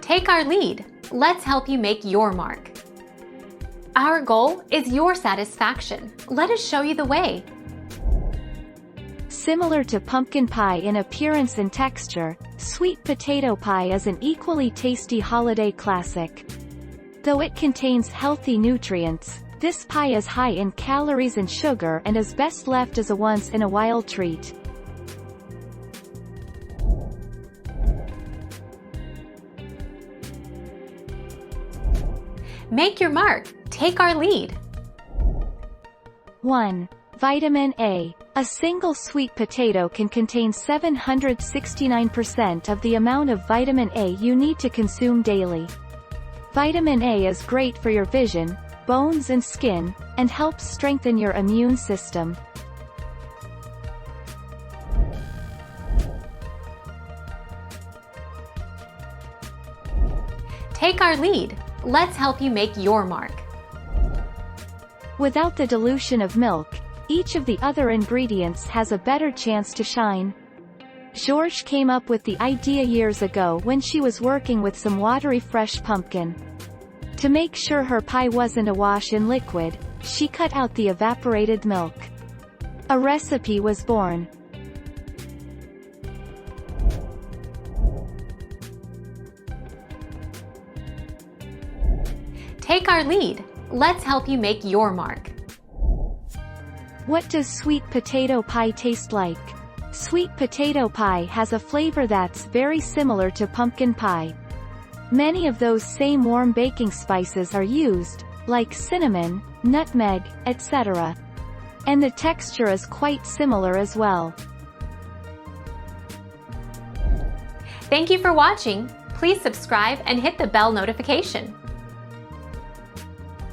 Take our lead. Let's help you make your mark. Our goal is your satisfaction. Let us show you the way. Similar to pumpkin pie in appearance and texture, sweet potato pie is an equally tasty holiday classic. Though it contains healthy nutrients, this pie is high in calories and sugar and is best left as a once-in-a-while treat. Make your mark. Take our lead. 1. Vitamin A. A single sweet potato can contain 769% of the amount of vitamin A you need to consume daily. Vitamin A is great for your vision, bones and skin, and helps strengthen your immune system. Take our lead. Let's help you make your mark. Without the dilution of milk, each of the other ingredients has a better chance to shine. George came up with the idea years ago when she was working with some watery fresh pumpkin. To make sure her pie wasn't awash in liquid, she cut out the evaporated milk. A recipe was born. Take our lead. Let's help you make your mark. What does sweet potato pie taste like? Sweet potato pie has a flavor that's very similar to pumpkin pie. Many of those same warm baking spices are used, like cinnamon, nutmeg, etc. And the texture is quite similar as well. Thank you for watching. Please subscribe and hit the bell notification.